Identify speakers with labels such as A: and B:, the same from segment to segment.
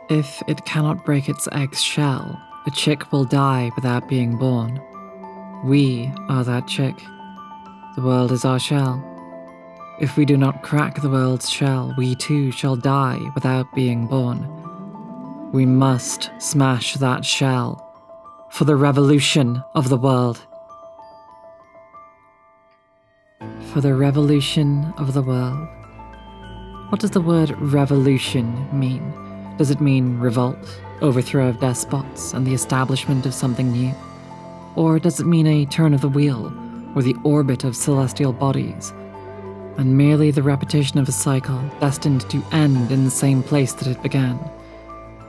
A: If it cannot break its egg's shell, a chick will die without being born. We are that chick. The world is our shell. If we do not crack the world's shell, we too shall die without being born. We must smash that shell for the revolution of the world. For the revolution of the world. What does the word revolution mean? Does it mean revolt, overthrow of despots, and the establishment of something new? Or does it mean a turn of the wheel, or the orbit of celestial bodies, and merely the repetition of a cycle destined to end in the same place that it began?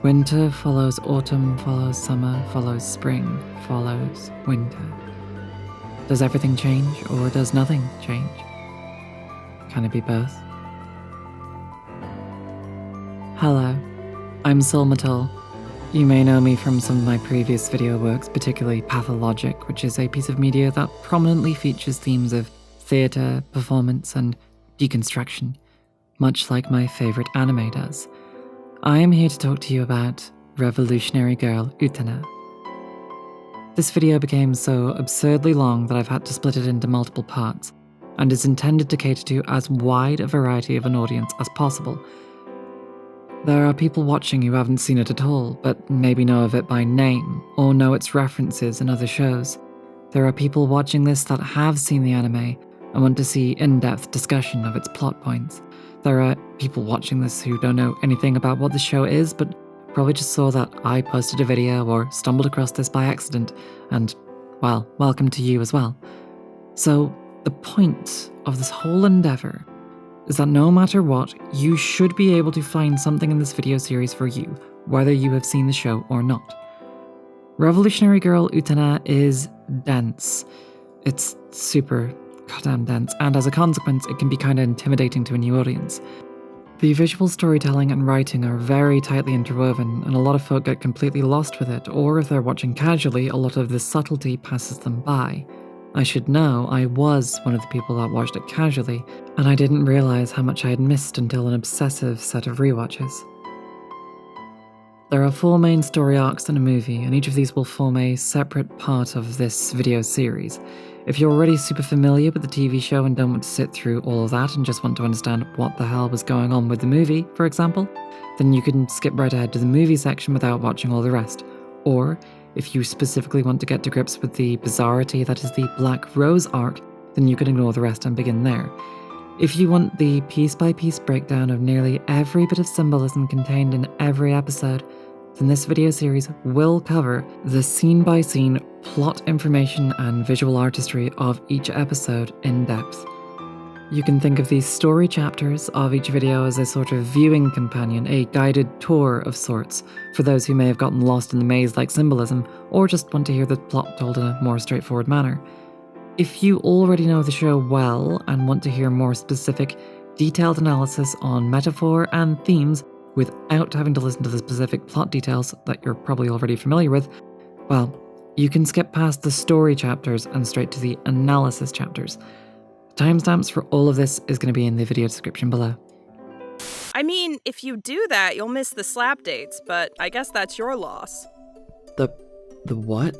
A: Winter follows autumn, follows summer, follows spring, follows winter. Does everything change, or does nothing change? Can it be both? Hello, I'm Solmatol. You may know me from some of my previous video works, particularly Pathologic, which is a piece of media that prominently features themes of theatre, performance, and deconstruction, much like my favourite anime does. I am here to talk to you about Revolutionary Girl Utena. This video became so absurdly long that I've had to split it into multiple parts, and is intended to cater to as wide a variety of an audience as possible. There are people watching who haven't seen it at all, but maybe know of it by name, or know its references in other shows. There are people watching this that have seen the anime and want to see in-depth discussion of its plot points. There are people watching this who don't know anything about what the show is, but probably just saw that I posted a video or stumbled across this by accident, and, well, welcome to you as well. So, the point of this whole endeavour is that no matter what, you should be able to find something in this video series for you, whether you have seen the show or not. Revolutionary Girl Utena is dense. It's super goddamn dense, and as a consequence, it can be kinda intimidating to a new audience. The visual storytelling and writing are very tightly interwoven, and a lot of folk get completely lost with it, or if they're watching casually, a lot of the subtlety passes them by. I should know, I was one of the people that watched it casually, and I didn't realise how much I had missed until an obsessive set of rewatches. There are 4 main story arcs in a movie, and each of these will form a separate part of this video series. If you're already super familiar with the TV show and don't want to sit through all of that and just want to understand what the hell was going on with the movie, for example, then you can skip right ahead to the movie section without watching all the rest. Or, if you specifically want to get to grips with the bizarrity that is the Black Rose arc, then you can ignore the rest and begin there. If you want the piece-by-piece breakdown of nearly every bit of symbolism contained in every episode, then this video series will cover the scene-by-scene plot information and visual artistry of each episode in depth. You can think of these story chapters of each video as a sort of viewing companion, a guided tour of sorts, for those who may have gotten lost in the maze-like symbolism, or just want to hear the plot told in a more straightforward manner. If you already know the show well and want to hear more specific, detailed analysis on metaphor and themes without having to listen to the specific plot details that you're probably already familiar with, well, you can skip past the story chapters and straight to the analysis chapters. Timestamps for all of this is going to be in the video description below.
B: I mean, if you do that, you'll miss the slap dates, but I guess that's your loss.
A: The what?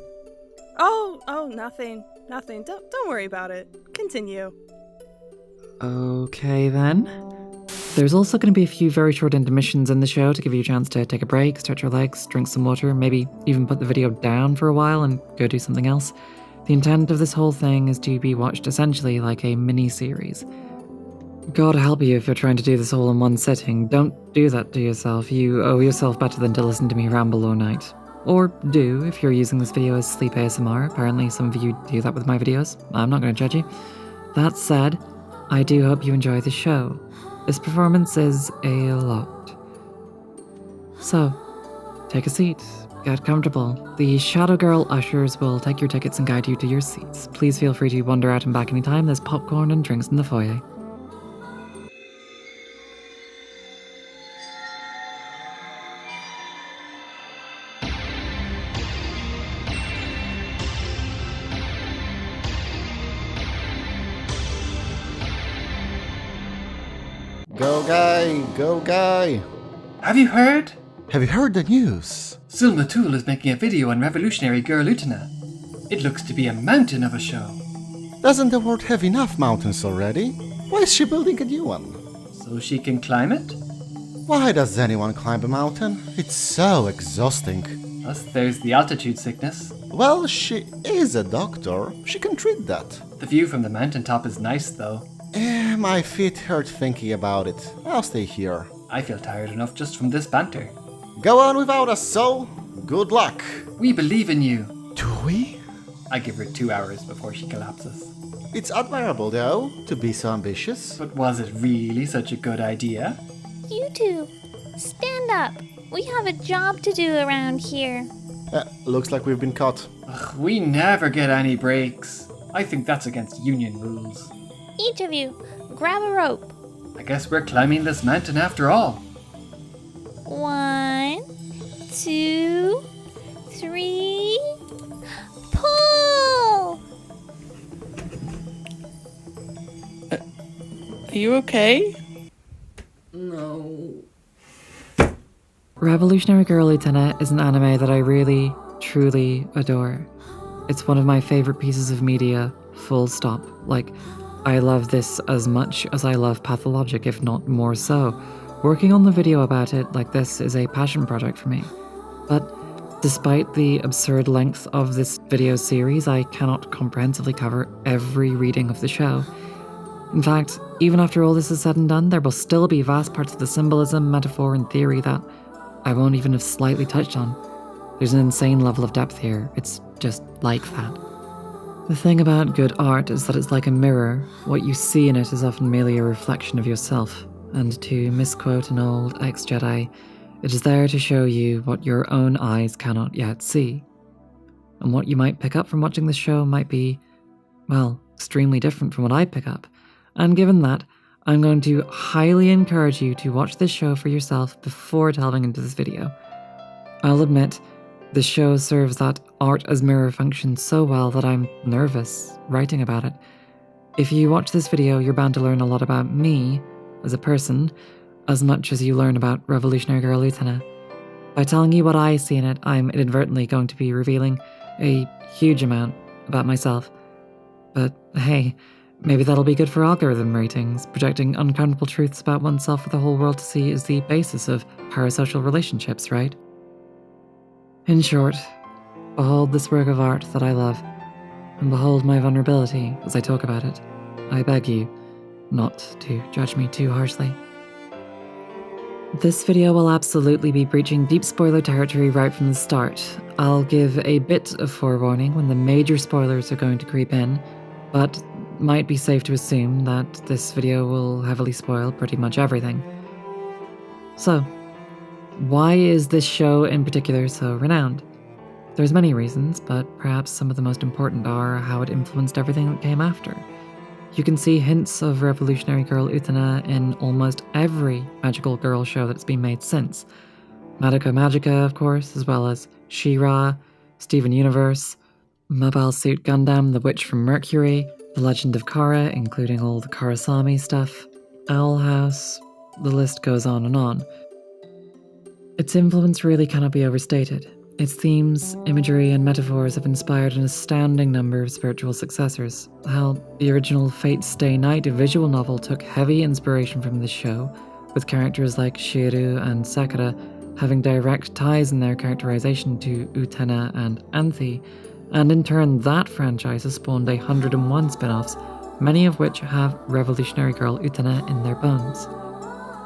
B: Oh, nothing. Don't worry about it. Continue.
A: Okay then. There's also going to be a few very short intermissions in the show to give you a chance to take a break, stretch your legs, drink some water, maybe even put the video down for a while and go do something else. The intent of this whole thing is to be watched essentially like a mini-series. God help you if you're trying to do this all in one sitting. Don't do that to yourself. You owe yourself better than to listen to me ramble all night. Or do, if you're using this video as sleep ASMR. Apparently some of you do that with my videos. I'm not going to judge you. That said, I do hope you enjoy the show. This performance is a lot. So, take a seat. Get comfortable. The Shadow Girl ushers will take your tickets and guide you to your seats. Please feel free to wander out and back anytime. There's popcorn and drinks in the foyer.
C: Go guy! Go guy!
D: Have you heard?
C: Have you heard the news?
D: Zulma Tool is making a video on revolutionary Girl Utena. It looks to be a mountain of a show.
C: Doesn't the world have enough mountains already? Why is she building a new one?
D: So she can climb it?
C: Why does anyone climb a mountain? It's so exhausting.
D: Plus, there's the altitude sickness.
C: Well, she is a doctor. She can treat that.
D: The view from the mountaintop is nice, though.
C: My feet hurt thinking about it. I'll stay here.
D: I feel tired enough just from this banter.
C: Go on without us, Sol. Good luck.
D: We believe in you.
C: Do we?
D: I give her 2 hours before she collapses.
C: It's admirable, though, to be so ambitious.
D: But was it really such a good idea?
E: You two, stand up. We have a job to do around here.
C: Looks like we've been caught.
D: Ugh, we never get any breaks. I think that's against union rules.
E: Each of you, grab a rope.
D: I guess we're climbing this mountain after all.
E: 1, 2, 3, pull!
F: Are you okay?
A: Revolutionary Girl Utena is an anime that I really, truly adore. It's one of my favorite pieces of media, full stop. Like, I love this as much as I love Pathologic, if not more so. Working on the video about it like this is a passion project for me. But despite the absurd length of this video series, I cannot comprehensively cover every reading of the show. In fact, even after all this is said and done, there will still be vast parts of the symbolism, metaphor, and theory that I won't even have slightly touched on. There's an insane level of depth here. It's just like that. The thing about good art is that it's like a mirror. What you see in it is often merely a reflection of yourself. And to misquote an old ex-Jedi, it is there to show you what your own eyes cannot yet see. And what you might pick up from watching the show might be, well, extremely different from what I pick up. And given that, I'm going to highly encourage you to watch this show for yourself before delving into this video. I'll admit, the show serves that art as mirror function so well that I'm nervous writing about it. If you watch this video, you're bound to learn a lot about me as a person, as much as you learn about Revolutionary Girl Utena. By telling you what I see in it, I'm inadvertently going to be revealing a huge amount about myself. But hey, maybe that'll be good for algorithm ratings. Projecting uncountable truths about oneself for the whole world to see is the basis of parasocial relationships, right? In short, behold this work of art that I love, and behold my vulnerability as I talk about it. I beg you not to judge me too harshly. This video will absolutely be breaching deep spoiler territory right from the start. I'll give a bit of forewarning when the major spoilers are going to creep in, but might be safe to assume that this video will heavily spoil pretty much everything. So, why is this show in particular so renowned? There's many reasons, but perhaps some of the most important are how it influenced everything that came after. You can see hints of Revolutionary Girl Utena in almost every magical girl show that's been made since. Madoka Magica, of course, as well as She-Ra, Steven Universe, Mobile Suit Gundam, The Witch from Mercury, The Legend of Korra, including all the Karasami stuff, Owl House, the list goes on and on. Its influence really cannot be overstated. Its themes, imagery, and metaphors have inspired an astounding number of spiritual successors. How the original Fate Stay Night visual novel took heavy inspiration from this show, with characters like Shiru and Sakura having direct ties in their characterization to Utena and Anthe, and in turn that franchise has spawned 101 spin-offs, many of which have Revolutionary Girl Utena in their bones.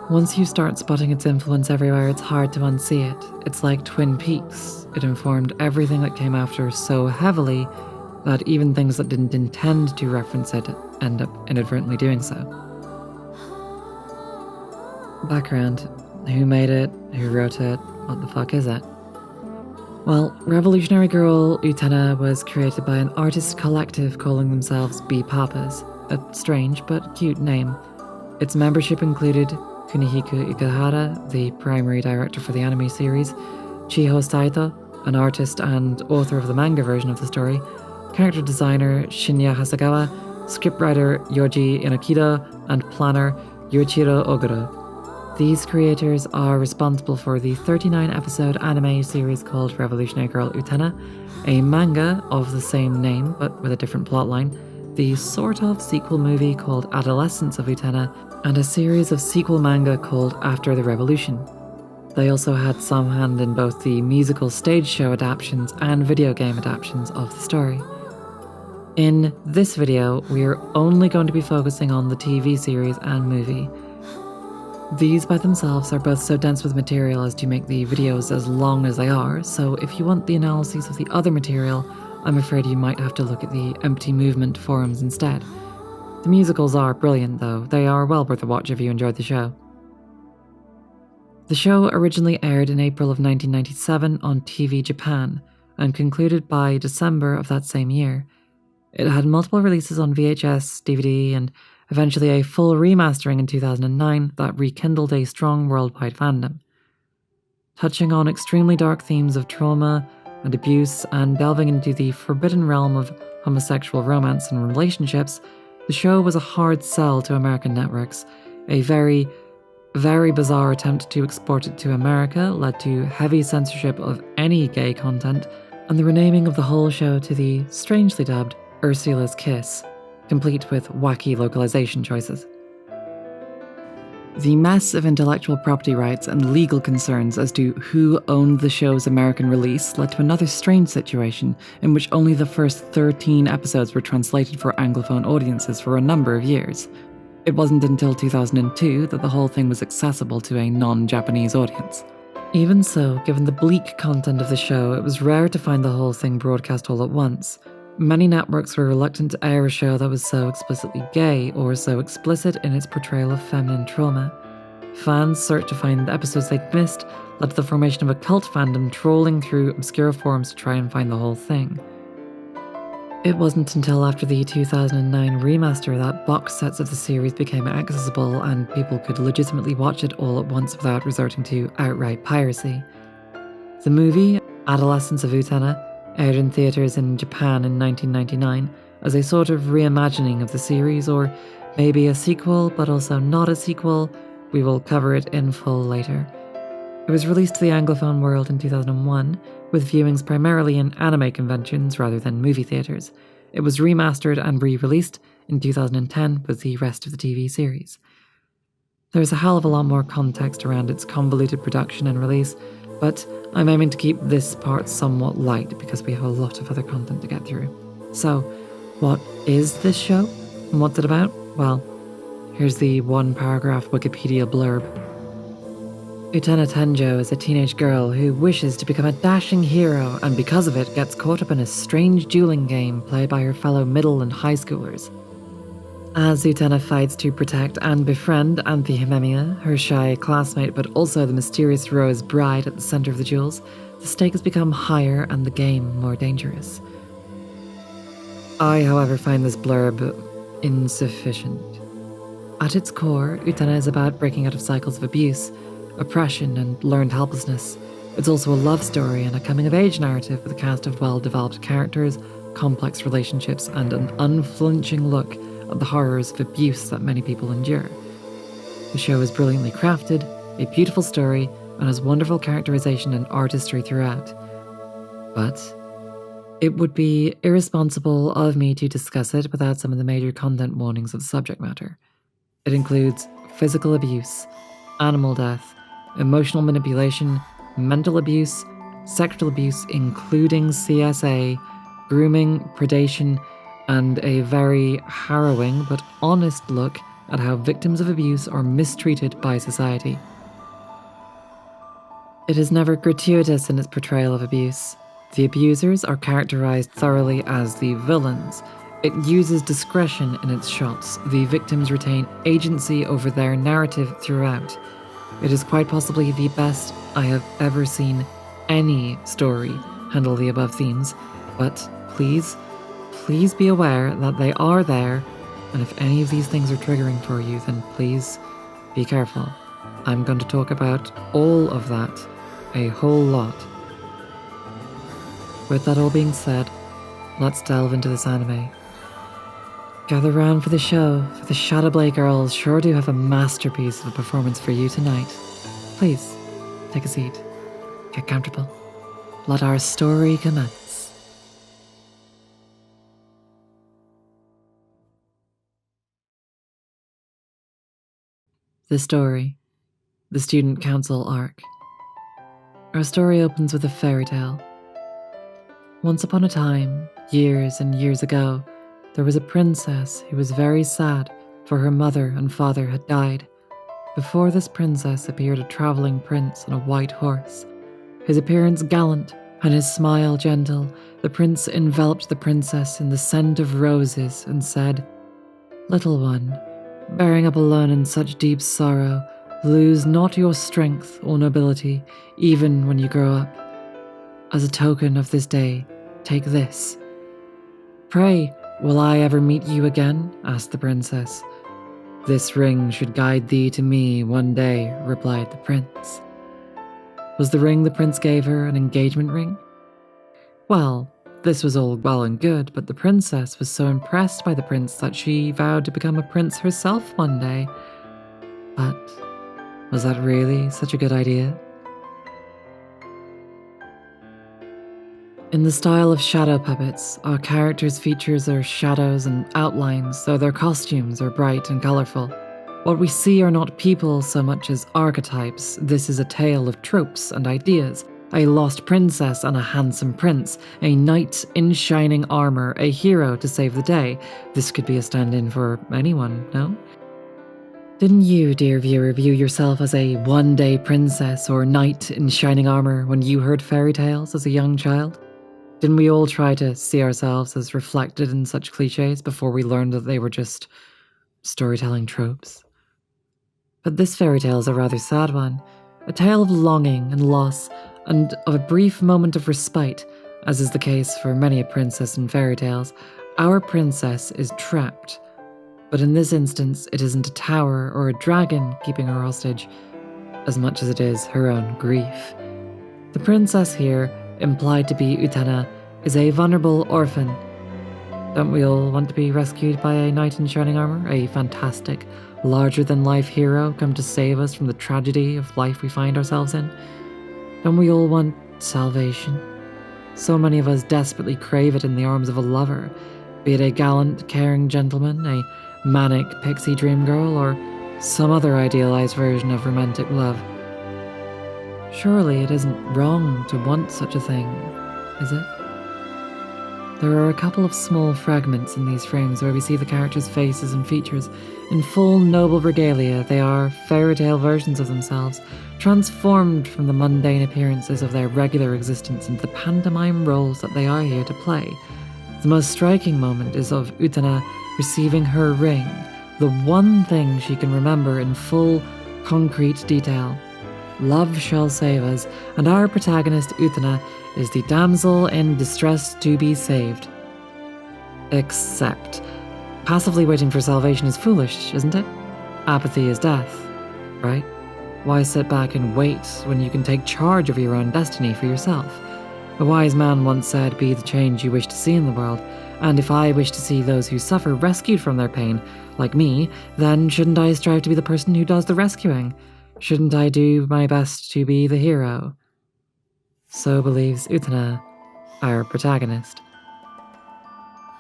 A: Once you start spotting its influence everywhere, it's hard to unsee it. It's like Twin Peaks. It informed everything that came after so heavily that even things that didn't intend to reference it end up inadvertently doing so. Background. Who made it? Who wrote it? What the fuck is it? Well, Revolutionary Girl Utena was created by an artist collective calling themselves B-Papas, a strange but cute name. Its membership included Kunihiko Ikuhara, the primary director for the anime series, Chiho Saito, an artist and author of the manga version of the story, character designer Shinya Hasegawa, scriptwriter Yoji Inokida, and planner Yuichiro Oguro. These creators are responsible for the 39-episode anime series called Revolutionary Girl Utena, a manga of the same name but with a different plotline, the sort-of sequel movie called Adolescence of Utena, and a series of sequel manga called After the Revolution. They also had some hand in both the musical stage show adaptations and video game adaptations of the story. In this video, we are only going to be focusing on the TV series and movie. These by themselves are both so dense with material as to make the videos as long as they are, so if you want the analyses of the other material, I'm afraid you might have to look at the Empty Movement forums instead. The musicals are brilliant though, they are well worth a watch if you enjoyed the show. The show originally aired in April of 1997 on TV Japan, and concluded by December of that same year. It had multiple releases on VHS, DVD, and eventually a full remastering in 2009 that rekindled a strong worldwide fandom. Touching on extremely dark themes of trauma and abuse and delving into the forbidden realm of homosexual romance and relationships, the show was a hard sell to American networks. A very, very bizarre attempt to export it to America led to heavy censorship of any gay content and the renaming of the whole show to the strangely dubbed Ursula's Kiss, complete with wacky localization choices. The mess of intellectual property rights and legal concerns as to who owned the show's American release led to another strange situation in which only the first 13 episodes were translated for Anglophone audiences for a number of years. It wasn't until 2002 that the whole thing was accessible to a non-Japanese audience. Even so, given the bleak content of the show, it was rare to find the whole thing broadcast all at once. Many networks were reluctant to air a show that was so explicitly gay or so explicit in its portrayal of feminine trauma. Fans searched to find the episodes they'd missed, led to the formation of a cult fandom trolling through obscure forums to try and find the whole thing. It wasn't until after the 2009 remaster that box sets of the series became accessible and people could legitimately watch it all at once without resorting to outright piracy. The movie, Adolescence of Utena, aired in theatres in Japan in 1999 as a sort of reimagining of the series, or maybe a sequel but also not a sequel. We will cover it in full later. It was released to the Anglophone world in 2001, with viewings primarily in anime conventions rather than movie theatres. It was remastered and re-released in 2010 with the rest of the TV series. There's a hell of a lot more context around its convoluted production and release, but I'm aiming to keep this part somewhat light because we have a lot of other content to get through. So, what is this show? And what's it about? Well, here's the one-paragraph Wikipedia blurb. Utena Tenjo is a teenage girl who wishes to become a dashing hero and because of it gets caught up in a strange dueling game played by her fellow middle and high schoolers. As Utena fights to protect and befriend Anthe Himemiya, her shy classmate but also the mysterious Rose bride at the center of the duels, the stakes become higher and the game more dangerous. I, however, find this blurb insufficient. At its core, Utena is about breaking out of cycles of abuse, oppression and learned helplessness. It's also a love story and a coming-of-age narrative with a cast of well-developed characters, complex relationships, and an unflinching look at the horrors of abuse that many people endure. The show is brilliantly crafted, a beautiful story, and has wonderful characterization and artistry throughout. But it would be irresponsible of me to discuss it without some of the major content warnings of the subject matter. It includes physical abuse, animal death, emotional manipulation, mental abuse, sexual abuse including CSA, grooming, predation, and a very harrowing but honest look at how victims of abuse are mistreated by society. It is never gratuitous in its portrayal of abuse. The abusers are characterized thoroughly as the villains. It uses discretion in its shots. The victims retain agency over their narrative throughout. It is quite possibly the best I have ever seen any story handle the above themes, but please be aware that they are there, and if any of these things are triggering for you, then please be careful. I'm going to talk about all of that, a whole lot. With that all being said, let's delve into this anime. Gather round for the show, for the Shadowblade girls sure do have a masterpiece of a performance for you tonight. Please, take a seat. Get comfortable. Let our story commence. The story. The Student Council arc. Our story opens with a fairy tale. Once upon a time, years and years ago, there was a princess who was very sad, for her mother and father had died. Before this princess appeared a travelling prince on a white horse. His appearance gallant and his smile gentle, the prince enveloped the princess in the scent of roses and said, "Little one, bearing up alone in such deep sorrow, lose not your strength or nobility, even when you grow up. As a token of this day, take this." "Pray, will I ever meet you again?" asked the princess. "This ring should guide thee to me one day," replied the prince. Was the ring the prince gave her an engagement ring? Well, this was all well and good, but the princess was so impressed by the prince that she vowed to become a prince herself one day. But was that really such a good idea? In the style of shadow puppets, our characters' features are shadows and outlines, though their costumes are bright and colourful. What we see are not people so much as archetypes. This is a tale of tropes and ideas. A lost princess and a handsome prince, a knight in shining armour, a hero to save the day. This could be a stand-in for anyone, no? Didn't you, dear viewer, view yourself as a one-day princess or knight in shining armour when you heard fairy tales as a young child? Didn't we all try to see ourselves as reflected in such cliches before we learned that they were just storytelling tropes? But this fairy tale is a rather sad one, a tale of longing and loss, and of a brief moment of respite, as is the case for many a princess in fairy tales. Our princess is trapped, but in this instance it isn't a tower or a dragon keeping her hostage, as much as it is her own grief. The princess here, implied to be Utena, is a vulnerable orphan. Don't we all want to be rescued by a knight in shining armour, a fantastic, larger-than-life hero come to save us from the tragedy of life we find ourselves in? Don't we all want salvation? So many of us desperately crave it in the arms of a lover, be it a gallant, caring gentleman, a manic pixie dream girl, or some other idealized version of romantic love. Surely it isn't wrong to want such a thing, is it? There are a couple of small fragments in these frames where we see the characters' faces and features. In full noble regalia, they are fairy tale versions of themselves, transformed from the mundane appearances of their regular existence into the pantomime roles that they are here to play. The most striking moment is of Utena receiving her ring, the one thing she can remember in full, concrete detail. Love shall save us, and our protagonist Utena is the damsel in distress to be saved. Except, passively waiting for salvation is foolish, isn't it? Apathy is death, right? Why sit back and wait when you can take charge of your own destiny for yourself? A wise man once said, "Be the change you wish to see in the world," and if I wish to see those who suffer rescued from their pain, like me, then shouldn't I strive to be the person who does the rescuing? Shouldn't I do my best to be the hero? So believes Utena, our protagonist.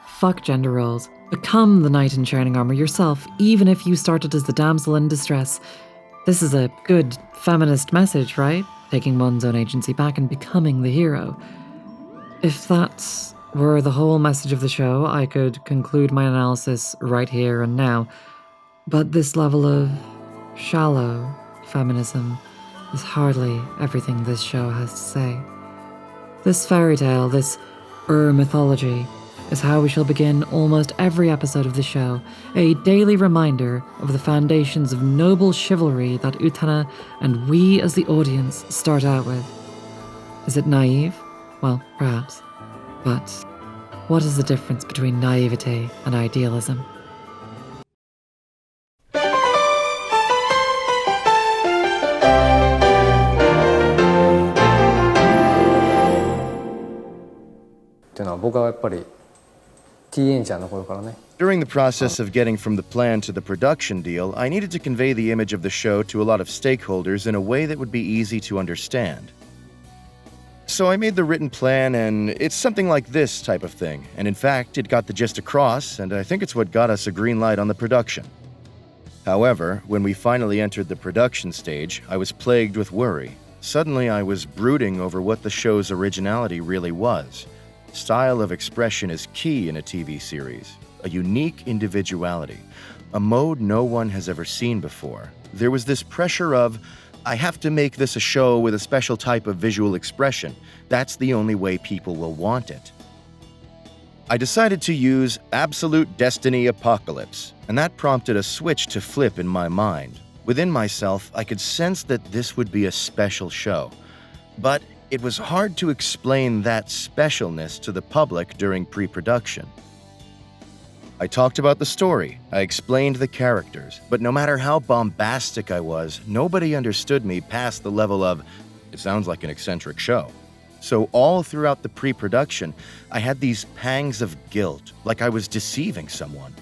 A: Fuck gender roles. Become the knight in shining armour yourself, even if you started as the damsel in distress. This is a good feminist message, right? Taking one's own agency back and becoming the hero. If that were the whole message of the show, I could conclude my analysis right here and now. But this level of shallow feminism is hardly everything this show has to say. This fairy tale, this mythology, is how we shall begin almost every episode of the show, a daily reminder of the foundations of noble chivalry that Utena and we as the audience start out with. Is it naive? Well, perhaps. But what is the difference between naivete and idealism?
F: っていうのは僕はやっぱり During the process of getting from the plan to the production deal, I needed to convey the image of the show to a lot of stakeholders in a way that would be easy to understand. So I made the written plan, and it's something like this type of thing. And in fact, it got the gist across, and I think it's what got us a green light on the production. However, when we finally entered the production stage, I was plagued with worry. Suddenly, I was brooding over what the show's originality really was. Style of expression is key in a TV series. A unique individuality. A mode no one has ever seen before. There was this pressure of, I have to make this a show with a special type of visual expression. That's the only way people will want it. I decided to use Absolute Destiny Apocalypse, and that prompted a switch to flip in my mind. Within myself, I could sense that this would be a special show. But it was hard to explain that specialness to the public during pre-production. I talked about the story, I explained the characters, but no matter how bombastic I was, nobody understood me past the level of, it sounds like an eccentric show. So all throughout the pre-production, I had these pangs of guilt, like I was deceiving someone.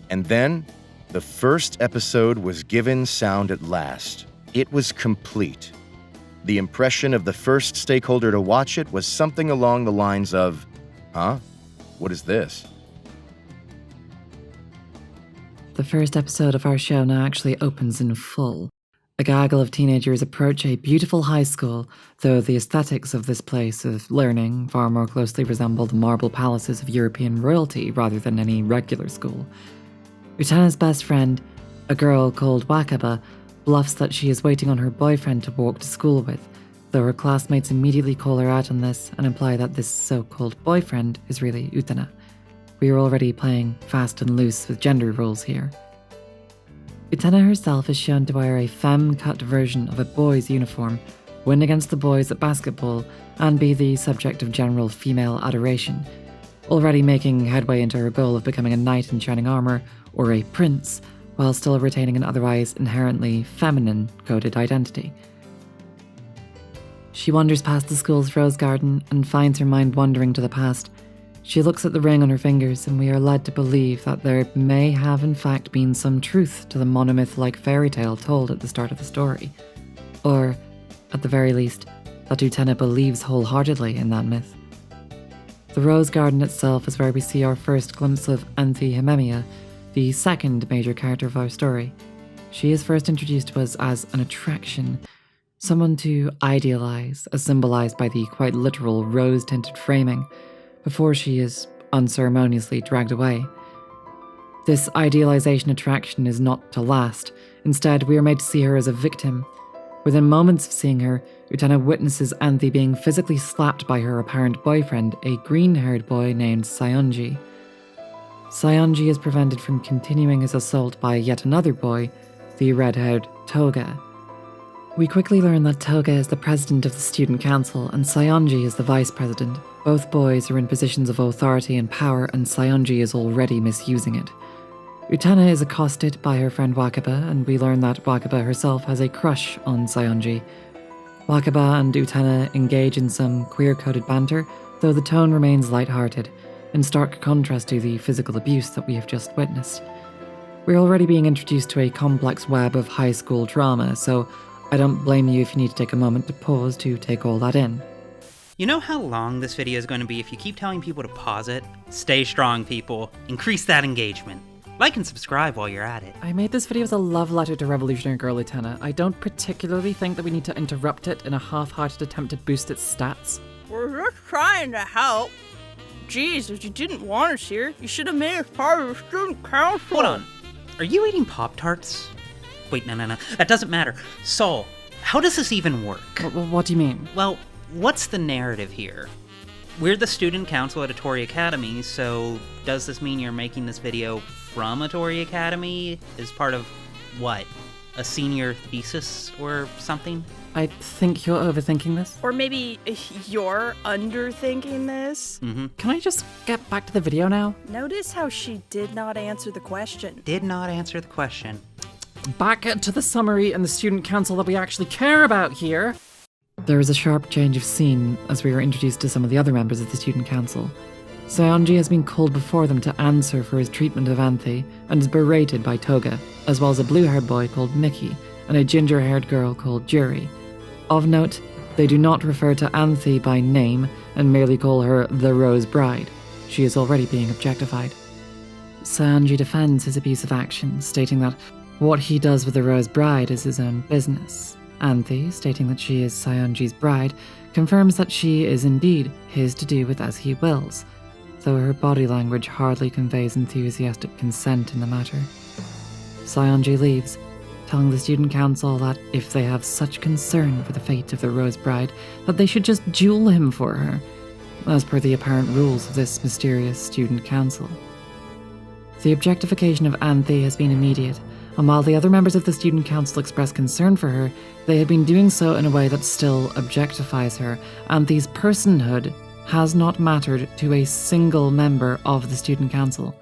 F: And then, the first episode was given sound at last. It was complete. The impression of the first stakeholder to watch it was something along the lines of, huh? What is this?
A: The first episode of our show now actually opens in full. A gaggle of teenagers approach a beautiful high school, though the aesthetics of this place of learning far more closely resemble the marble palaces of European royalty rather than any regular school. Utena's best friend, a girl called Wakaba, bluffs that she is waiting on her boyfriend to walk to school with, though her classmates immediately call her out on this and imply that this so-called boyfriend is really Utena. We are already playing fast and loose with gender roles here. Utena herself is shown to wear a femme-cut version of a boy's uniform, win against the boys at basketball, and be the subject of general female adoration, already making headway into her goal of becoming a knight in shining armor or a prince, while still retaining an otherwise inherently feminine coded identity. She wanders past the school's rose garden and finds her mind wandering to the past. She looks at the ring on her fingers, and we are led to believe that there may have in fact been some truth to the monomyth-like fairy tale told at the start of the story. Or, at the very least, that Utena believes wholeheartedly in that myth. The rose garden itself is where we see our first glimpse of Anthihememia, the second major character of our story. She is first introduced to us as an attraction, someone to idealize, as symbolized by the quite literal rose-tinted framing, before she is unceremoniously dragged away. This idealization attraction is not to last. Instead, we are made to see her as a victim. Within moments of seeing her, Utena witnesses Anthi being physically slapped by her apparent boyfriend, a green-haired boy named Sayonji. Sayonji is prevented from continuing his assault by yet another boy, the red-haired Toga. We quickly learn that Toga is the president of the student council and Sayonji is the vice president. Both boys are in positions of authority and power, and Sayonji is already misusing it. Utena is accosted by her friend Wakaba, and we learn that Wakaba herself has a crush on Sayonji. Wakaba and Utena engage in some queer-coded banter, though the tone remains light-hearted, in stark contrast to the physical abuse that we have just witnessed. We're already being introduced to a complex web of high school drama, so I don't blame you if you need to take a moment to pause to take all that in.
G: You know how long this video is going to be if you keep telling people to pause it? Stay strong, people. Increase that engagement. Like and subscribe while you're at it.
A: I made this video as a love letter to Revolutionary Girl Utena. I don't particularly think that we need to interrupt it in a half-hearted attempt to boost its stats.
B: We're just trying to help. Jeez, if you didn't want us here, you should have made us part of the student council.
G: Hold on. Are you eating Pop-Tarts? Wait, no. That doesn't matter. Sol, how does this even work?
A: What do you mean?
G: Well, what's the narrative here? We're the student council at a Tory Academy, so does this mean you're making this video from a Tory Academy as part of, what, a senior thesis or something?
A: I think you're overthinking this.
B: Or maybe you're underthinking this?
G: Mm-hmm.
A: Can I just get back to the video now?
B: Notice how she did not answer the question.
G: Did not answer the question.
A: Back to the summary and the student council that we actually care about here. There is a sharp change of scene as we are introduced to some of the other members of the student council. Saionji has been called before them to answer for his treatment of Anthe and is berated by Toga, as well as a blue-haired boy called Mickey and a ginger-haired girl called Juri. Of note, they do not refer to Anthe by name and merely call her the Rose Bride. She is already being objectified. Saionji defends his abusive actions, stating that what he does with the Rose Bride is his own business. Anthe, stating that she is Saionji's bride, confirms that she is indeed his to do with as he wills, though her body language hardly conveys enthusiastic consent in the matter. Saionji leaves, telling the student council that if they have such concern for the fate of the Rose Bride, that they should just duel him for her, as per the apparent rules of this mysterious student council. The objectification of Anthe has been immediate, and while the other members of the student council express concern for her, they have been doing so in a way that still objectifies her. Anthe's personhood has not mattered to a single member of the student council.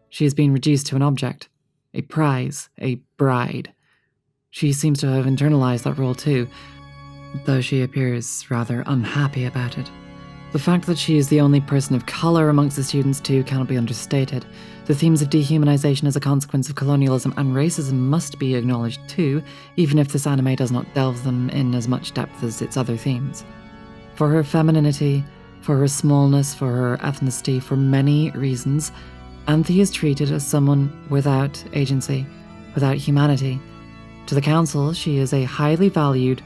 A: She has been reduced to an object, a prize, a bride. She seems to have internalized that role too, though she appears rather unhappy about it. The fact that she is the only person of color amongst the students too cannot be understated. The themes of dehumanization as a consequence of colonialism and racism must be acknowledged too, even if this anime does not delve them in as much depth as its other themes. For her femininity, for her smallness, for her ethnicity, for many reasons, Anthe is treated as someone without agency, without humanity. To the council, she is a highly valued,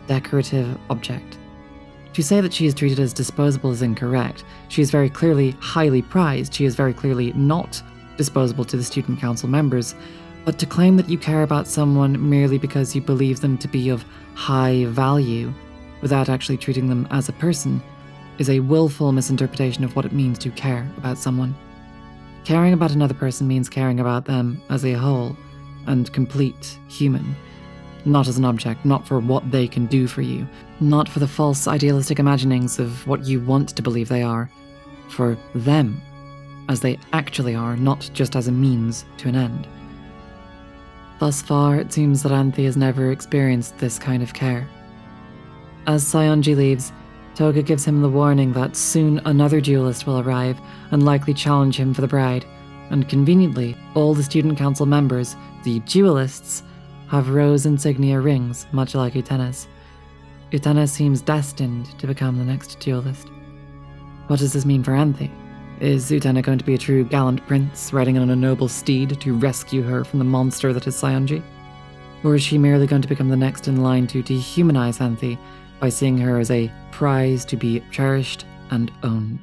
A: decorative object. To say that she is treated as disposable is incorrect. She is very clearly highly prized. She is very clearly not disposable to the student council members. But to claim that you care about someone merely because you believe them to be of high value, without actually treating them as a person, is a willful misinterpretation of what it means to care about someone. Caring about another person means caring about them as a whole and complete human. Not as an object, not for what they can do for you, not for the false idealistic imaginings of what you want to believe they are, for them, as they actually are, not just as a means to an end. Thus far, it seems that Anthe has never experienced this kind of care. As Saionji leaves, Toga gives him the warning that soon another duelist will arrive and likely challenge him for the bride, and conveniently, all the student council members, the duelists, have rose insignia rings, much like Utena's. Utena seems destined to become the next duelist. What does this mean for Anthe? Is Utena going to be a true gallant prince, riding on a noble steed to rescue her from the monster that is Saionji? Or is she merely going to become the next in line to dehumanize Anthe by seeing her as a prize to be cherished and owned?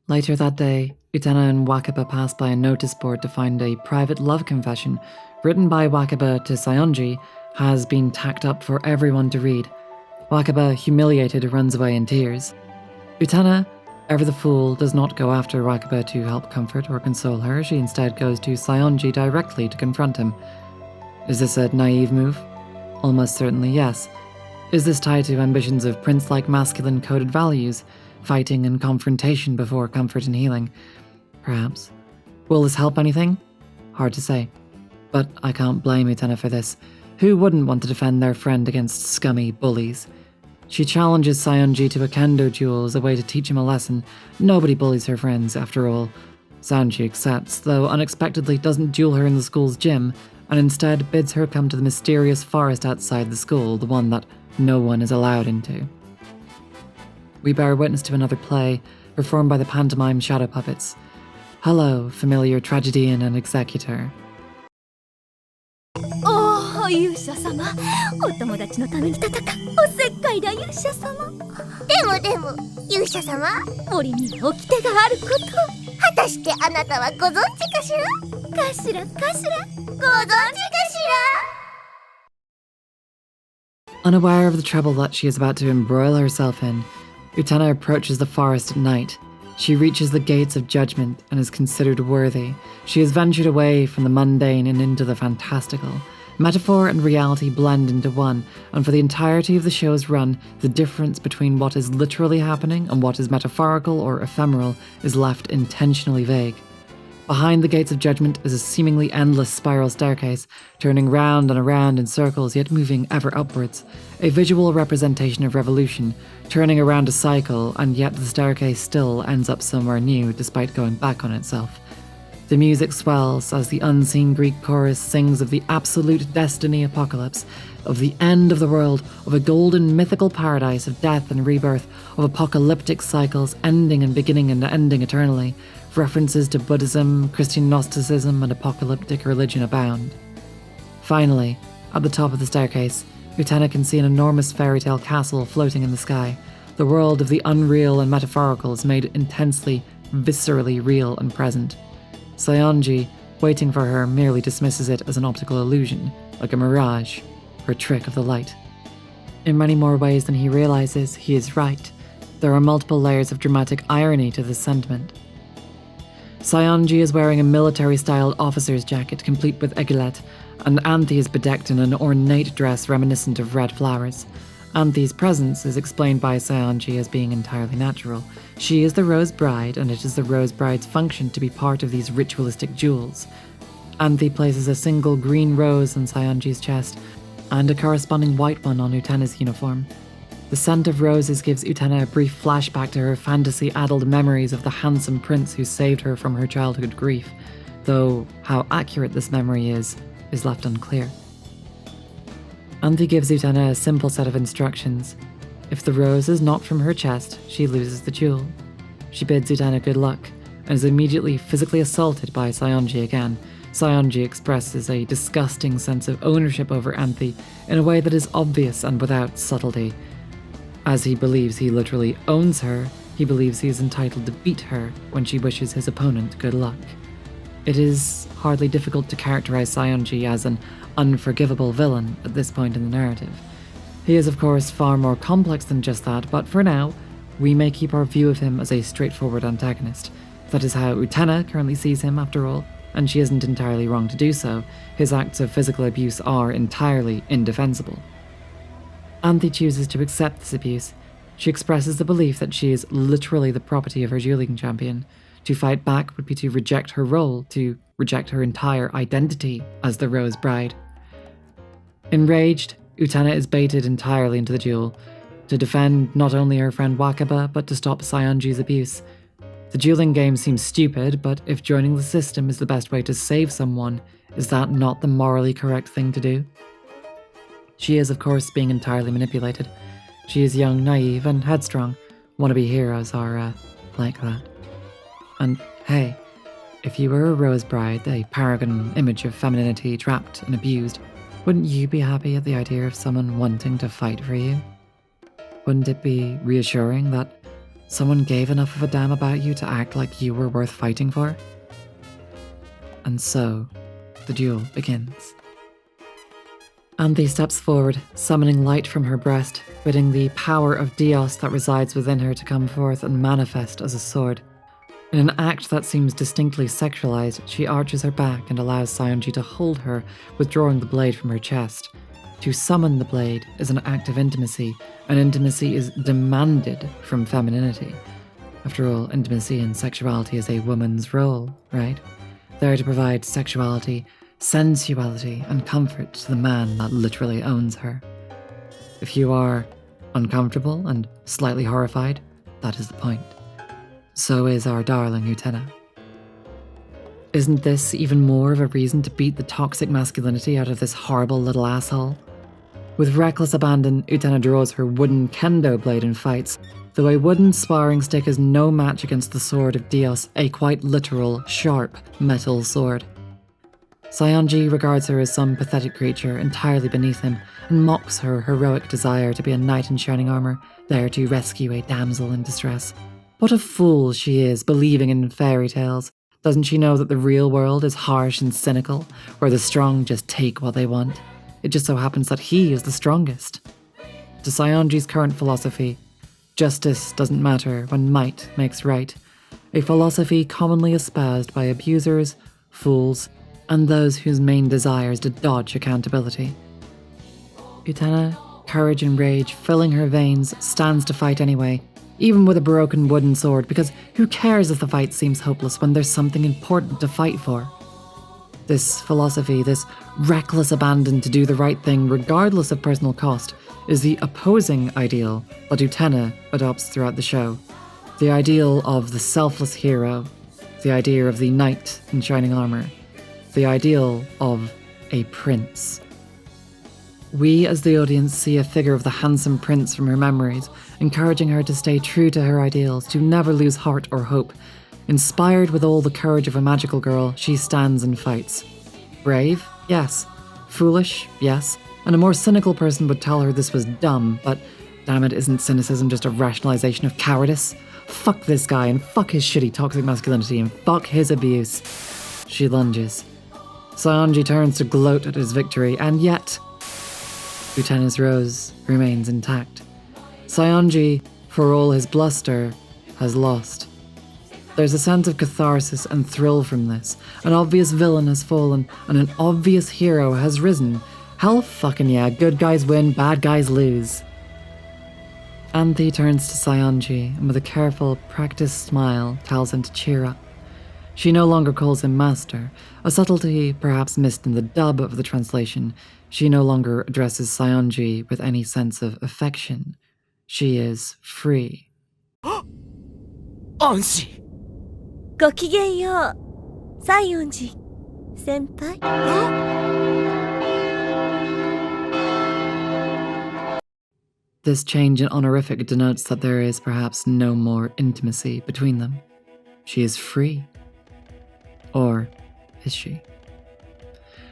A: Later that day, Utena and Wakaba pass by a notice board to find a private love confession written by Wakaba to Saionji has been tacked up for everyone to read. Wakaba, humiliated, runs away in tears. Utena, ever the fool, does not go after Wakaba to help comfort or console her. She instead goes to Saionji directly to confront him. Is this a naive move? Almost certainly yes. Is this tied to ambitions of prince-like masculine coded values, fighting and confrontation before comfort and healing? Perhaps. Will this help anything? Hard to say. But I can't blame Utena for this. Who wouldn't want to defend their friend against scummy bullies? She challenges Saionji to a kendo duel as a way to teach him a lesson. Nobody bullies her friends, after all. Saionji accepts, though unexpectedly doesn't duel her in the school's gym, and instead bids her come to the mysterious forest outside the school, the one that no one is allowed into. We bear witness to another play, performed by the pantomime shadow puppets. Hello, familiar tragedian and executor.
H: お勇者様、お友達のために戦うおせっかいな勇者様。でも勇者様、森には掟があること。果たしてあなたはご存知かしら？かしら、ご存知かしら？
A: Unaware of the trouble that she is about to embroil herself in, Utena approaches the forest at night. She reaches the gates of judgment and is considered worthy. She has ventured away from the mundane and into the fantastical. Metaphor and reality blend into one, and for the entirety of the show's run, the difference between what is literally happening and what is metaphorical or ephemeral is left intentionally vague. Behind the gates of judgment is a seemingly endless spiral staircase, turning round and around in circles yet moving ever upwards, a visual representation of revolution, turning around a cycle, and yet the staircase still ends up somewhere new despite going back on itself. The music swells as the unseen Greek chorus sings of the absolute destiny apocalypse, of the end of the world, of a golden mythical paradise of death and rebirth, of apocalyptic cycles ending and beginning and ending eternally. References to Buddhism, Christian Gnosticism, and apocalyptic religion abound. Finally, at the top of the staircase, Utena can see an enormous fairy tale castle floating in the sky. The world of the unreal and metaphorical is made intensely, viscerally real and present. Sayonji, waiting for her, merely dismisses it as an optical illusion, like a mirage, or a trick of the light. In many more ways than he realizes, he is right. There are multiple layers of dramatic irony to this sentiment. Sayonji is wearing a military-styled officer's jacket complete with aiguillette, and Anthy is bedecked in an ornate dress reminiscent of red flowers. Anthy's presence is explained by Sayonji as being entirely natural. She is the Rose Bride, and it is the Rose Bride's function to be part of these ritualistic jewels. Anthy places a single green rose on Sayonji's chest, and a corresponding white one on Utena's uniform. The scent of roses gives Utena a brief flashback to her fantasy-addled memories of the handsome prince who saved her from her childhood grief, though how accurate this memory is left unclear. Anthy gives Utena a simple set of instructions. If the rose is knocked from her chest, she loses the jewel. She bids Utena good luck, and is immediately physically assaulted by Sayonji again. Sayonji expresses a disgusting sense of ownership over Anthy in a way that is obvious and without subtlety. As he believes he literally owns her, he believes he is entitled to beat her when she wishes his opponent good luck. It is hardly difficult to characterize Sayonji as an unforgivable villain at this point in the narrative. He is of course far more complex than just that, but for now, we may keep our view of him as a straightforward antagonist. That is how Utena currently sees him after all, and she isn't entirely wrong to do so. His acts of physical abuse are entirely indefensible. Anthy chooses to accept this abuse. She expresses the belief that she is literally the property of her dueling champion. To fight back would be to reject her role, to reject her entire identity as the Rose Bride. Enraged, Utena is baited entirely into the duel, to defend not only her friend Wakaba, but to stop Sayonji's abuse. The dueling game seems stupid, but if joining the system is the best way to save someone, is that not the morally correct thing to do? She is, of course, being entirely manipulated. She is young, naive, and headstrong. Wannabe heroes are, like that. And, hey, if you were a Rose Bride, a paragon image of femininity trapped and abused, wouldn't you be happy at the idea of someone wanting to fight for you? Wouldn't it be reassuring that someone gave enough of a damn about you to act like you were worth fighting for? And so, the duel begins. Anthy steps forward, summoning light from her breast, bidding the power of Dios that resides within her to come forth and manifest as a sword. In an act that seems distinctly sexualized, she arches her back and allows Sayonji to hold her, withdrawing the blade from her chest. To summon the blade is an act of intimacy, and intimacy is demanded from femininity. After all, intimacy and sexuality is a woman's role, right? There to provide sexuality, sensuality, and comfort to the man that literally owns her. If you are uncomfortable and slightly horrified, that is the point. So is our darling Utena. Isn't this even more of a reason to beat the toxic masculinity out of this horrible little asshole? With reckless abandon, Utena draws her wooden kendo blade and fights, though a wooden sparring stick is no match against the sword of Dios, a quite literal, sharp metal sword. Sayonji regards her as some pathetic creature entirely beneath him, and mocks her heroic desire to be a knight in shining armor, there to rescue a damsel in distress. What a fool she is, believing in fairy tales. Doesn't she know that the real world is harsh and cynical, where the strong just take what they want? It just so happens that he is the strongest. To Sayonji's current philosophy, justice doesn't matter when might makes right, a philosophy commonly espoused by abusers, fools, and those whose main desire is to dodge accountability. Utena, courage and rage filling her veins, stands to fight anyway, even with a broken wooden sword, because who cares if the fight seems hopeless when there's something important to fight for? This philosophy, this reckless abandon to do the right thing regardless of personal cost, is the opposing ideal that Utena adopts throughout the show. The ideal of the selfless hero, the idea of the knight in shining armor, the ideal of a prince. We as the audience see a figure of the handsome prince from her memories, encouraging her to stay true to her ideals, to never lose heart or hope. Inspired with all the courage of a magical girl, she stands and fights. Brave? Yes. Foolish? Yes. And a more cynical person would tell her this was dumb, but damn it, isn't cynicism just a rationalization of cowardice? Fuck this guy, and fuck his shitty toxic masculinity, and fuck his abuse. She lunges. Saionji turns to gloat at his victory, and yet Utena's rose remains intact. Saionji, for all his bluster, has lost. There's a sense of catharsis and thrill from this. An obvious villain has fallen, and an obvious hero has risen. Hell fucking yeah, good guys win, bad guys lose. Anthy turns to Saionji, and with a careful, practiced smile, tells him to cheer up. She no longer calls him master, a subtlety perhaps missed in the dub of the translation. She no longer addresses Saionji with any sense of affection. She is free.
B: Anshi!
H: ごきげんよう、西園寺先輩。
A: This change in honorific denotes that there is perhaps no more intimacy between them. She is free. Or is she?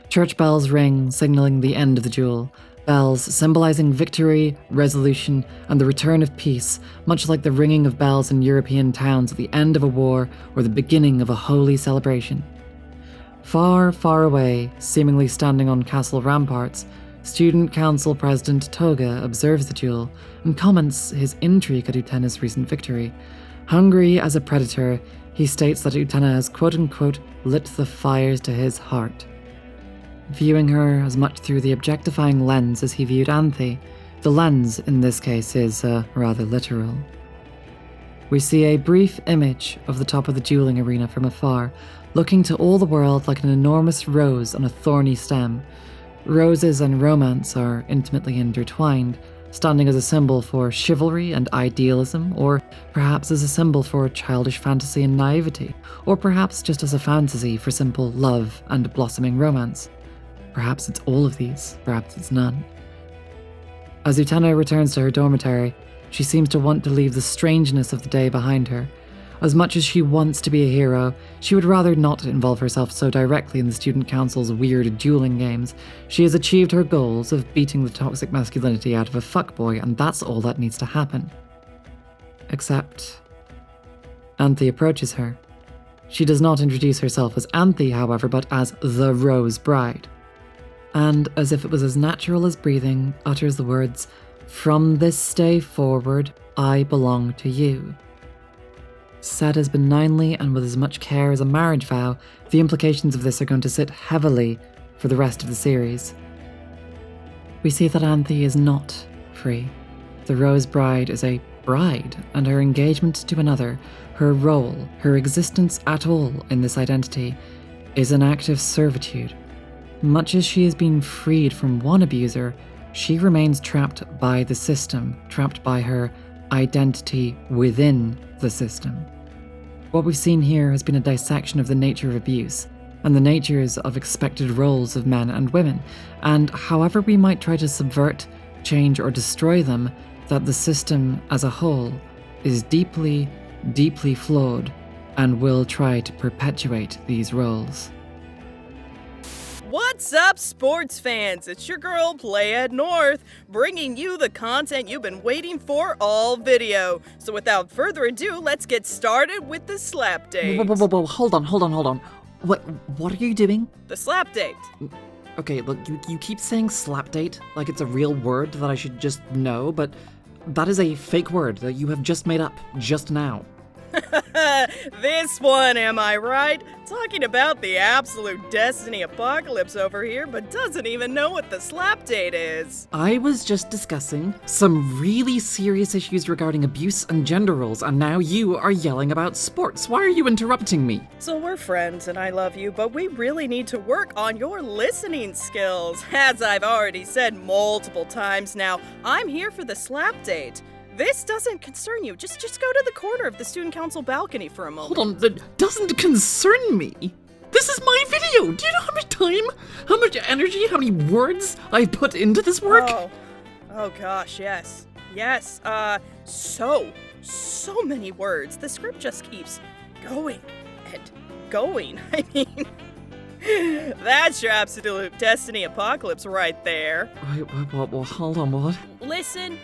A: Church bells ring, signaling the end of the duel. Bells symbolizing victory, resolution, and the return of peace, much like the ringing of bells in European towns at the end of a war or the beginning of a holy celebration. Far, far away, seemingly standing on castle ramparts, Student Council President Toga observes the duel and comments his intrigue at Utena's recent victory. Hungry as a predator, he states that Utena has quote-unquote lit the fires to his heart. Viewing her as much through the objectifying lens as he viewed Anthy, the lens in this case is rather literal. We see a brief image of the top of the dueling arena from afar, looking to all the world like an enormous rose on a thorny stem. Roses and romance are intimately intertwined, standing as a symbol for chivalry and idealism, or perhaps as a symbol for childish fantasy and naivety, or perhaps just as a fantasy for simple love and blossoming romance. Perhaps it's all of these, perhaps it's none. As Utena returns to her dormitory, she seems to want to leave the strangeness of the day behind her. As much as she wants to be a hero, she would rather not involve herself so directly in the student council's weird dueling games. She has achieved her goals of beating the toxic masculinity out of a fuckboy, and that's all that needs to happen. Except Anthy approaches her. She does not introduce herself as Anthy, however, but as the Rose Bride. And, as if it was as natural as breathing, utters the words, "From this day forward, I belong to you." Said as benignly and with as much care as a marriage vow, the implications of this are going to sit heavily for the rest of the series. We see that Anthy is not free. The Rose Bride is a bride, and her engagement to another, her role, her existence at all in this identity, is an act of servitude. Much as she has been freed from one abuser, she remains trapped by the system, trapped by her identity within the system. What we've seen here has been a dissection of the nature of abuse, and the natures of expected roles of men and women, and however we might try to subvert, change, or destroy them, that the system as a whole is deeply, deeply flawed and will try to perpetuate these roles.
B: What's up, sports fans? It's your girl, Playa North, bringing you the content you've been waiting for all video. So without further ado, let's get started with the slap date.
A: Whoa, hold on. What are you doing?
B: The slap date.
A: Okay, look, you keep saying slap date like it's a real word that I should just know, but that is a fake word that you have just made up just now.
B: This one, am I right? Talking about the absolute destiny apocalypse over here, but doesn't even know what the slap date is.
A: I was just discussing some really serious issues regarding abuse and gender roles, and now you are yelling about sports. Why are you interrupting me?
B: So we're friends and I love you, but we really need to work on your listening skills. As I've already said multiple times now, I'm here for the slap date. This doesn't concern you. Just go to the corner of the student council balcony for a moment.
A: Hold on, that doesn't concern me. This is my video. Do you know how much time, how much energy, how many words I put into this work?
B: Oh gosh, yes. Yes, so many words. The script just keeps going and going. I mean, that's your absolute destiny apocalypse right there.
A: Wait, what, hold on, what?
B: Listen,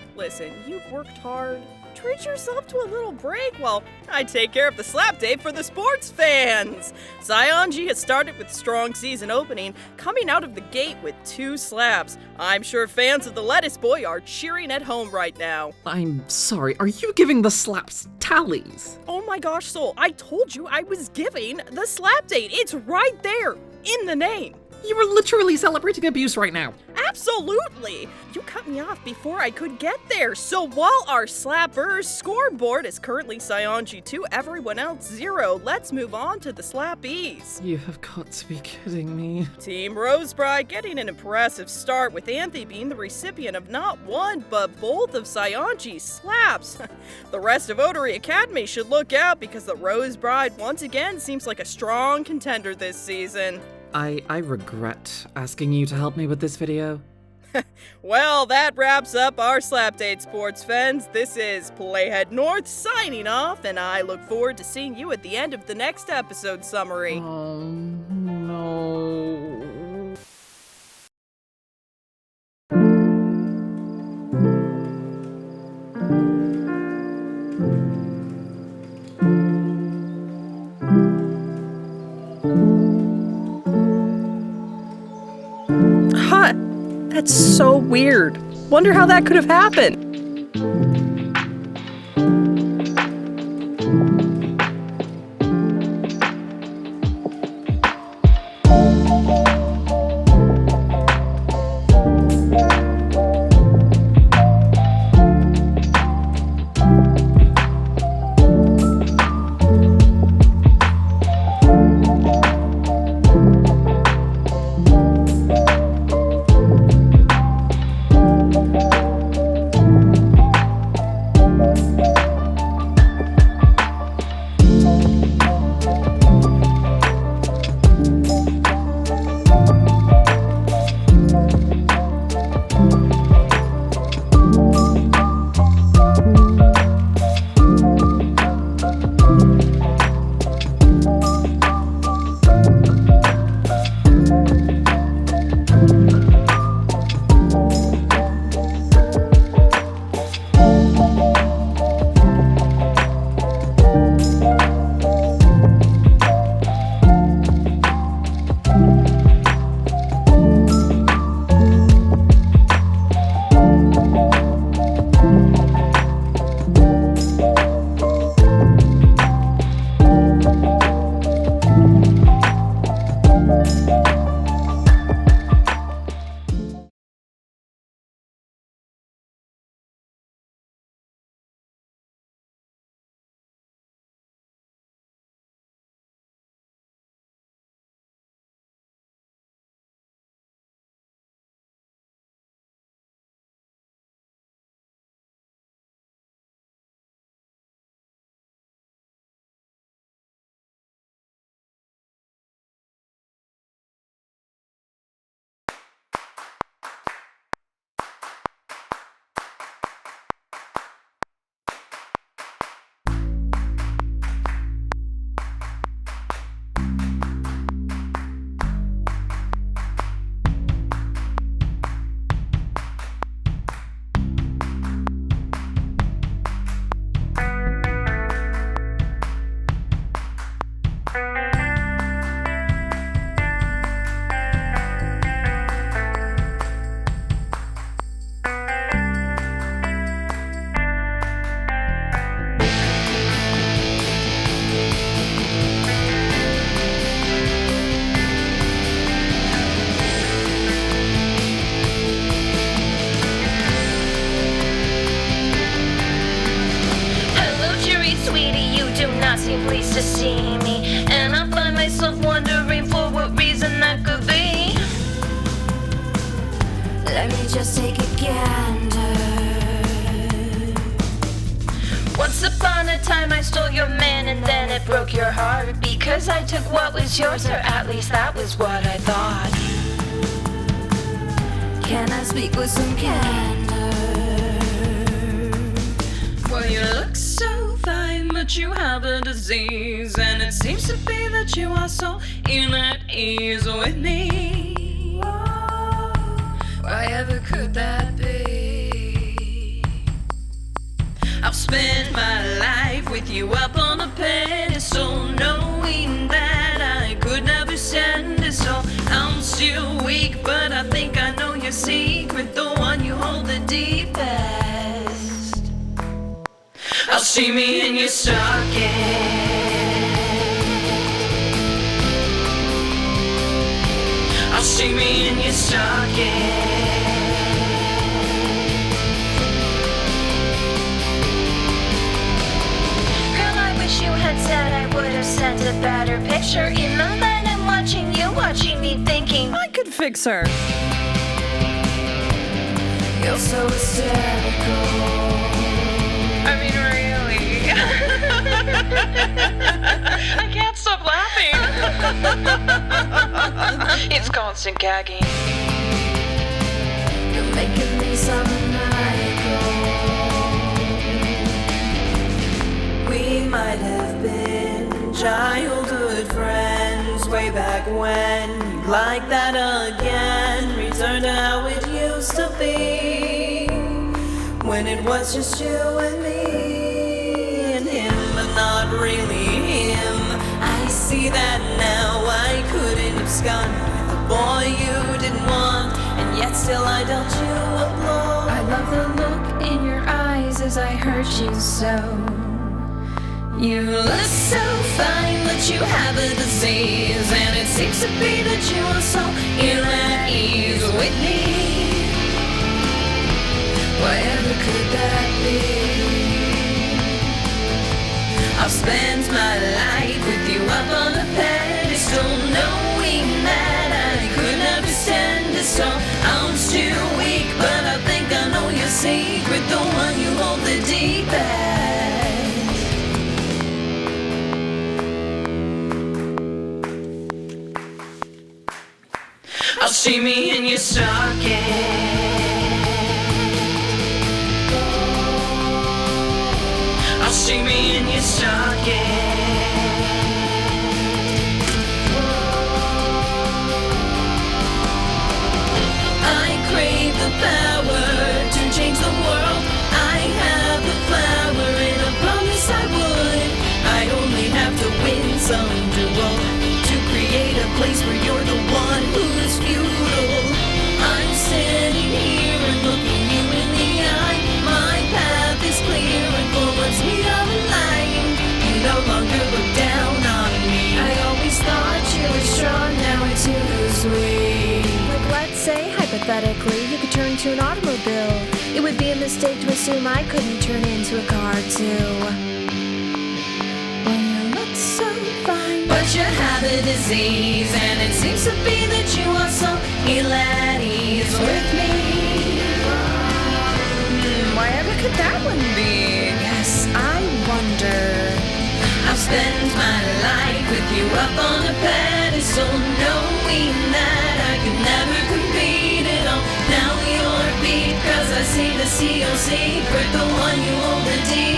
B: you've worked hard. Treat yourself to a little break while I take care of the slap date for the sports fans. Sionji has started with strong season opening, coming out of the gate with 2 slaps. I'm sure fans of the Lettuce Boy are cheering at home right now.
A: I'm sorry, are you giving the slaps tallies?
B: Oh my gosh, Soul, I told you I was giving the slap date. It's right there in the name.
A: You are literally celebrating abuse right now.
B: Absolutely! You cut me off before I could get there. So while our slappers scoreboard is currently Sionji 2, everyone else 0, let's move on to the slappies.
A: You have got to be kidding me.
B: Team Rosebride getting an impressive start, with Anthe being the recipient of not one, but both of Sionji's slaps. The rest of Otori Academy should look out, because the Rosebride once again seems like a strong contender this season.
A: I regret asking you to help me with this video.
B: Well, that wraps up our slap date, sports fans. This is Playhead North signing off, and I look forward to seeing you at the end of the next episode summary.
A: Oh, no.
B: Huh, that's so weird. Wonder how that could have happened.
H: seem pleased to see me, and I find myself wondering for what reason that could be. Let me just take a gander. Once upon a time I stole your man and then it broke your heart, because I took what was yours, or at least that was what I thought. Can I speak with some candor? Well, you look so fine, but you have a disease, and it seems to be that you are so ill at ease with me. Why ever could that be? I've spent my life with you up on a pedestal, knowing that I could never stand it. So I'm still weak, but I think I know your secret, the one you hold the deepest. I'll see me in your Stalket. I'll see me in your Stalket. You had said I would have sent a better picture. In the night I'm watching you, watching me, thinking
B: I could fix her.
H: You're so hysterical.
B: I mean, really. I can't stop laughing. It's constant gagging.
H: You're making me so maniacal. We might have been childhood friends way back when. You'd like that again. Return to how it used to be, when it was just you and me and him, but not really him. I see that now. I couldn't abscond with a boy you didn't want, and yet still I dealt you a blow. I love the look in your eyes as I hurt you so. You look so fine, but you have a disease, and it seems to be that you are so ill at ease with me. Whatever could that be? I've spent my life with you up on a pedestal, knowing that I could never stand it. So I'm still weak, but I think I know your secret, the one you hold the deepest. I'll see me in your Stalket. I'll see me in your Stalket. I crave the power to change the world. I have the flower and I promise I would. I only have to win some duel to create a place where you're the one who's futile. I'm standing here and looking you in the eye. My path is clear and for once we are aligned. You no longer look down on me. I always thought you were strong, now it's you who's weak.
I: Like, let's say, hypothetically, you could turn into an automobile. It would be a mistake to assume I couldn't turn into a car too.
H: Well, you look so fine, but you have a disease, and it seems to be that you are so ill at ease with me.
B: Whatever could that one be? Yes, I wonder.
H: I've spent my life with you up on a pedestal, knowing that I could never compete at all. Now you're beat, 'cause I seem to see your secret, the one you hold the deep.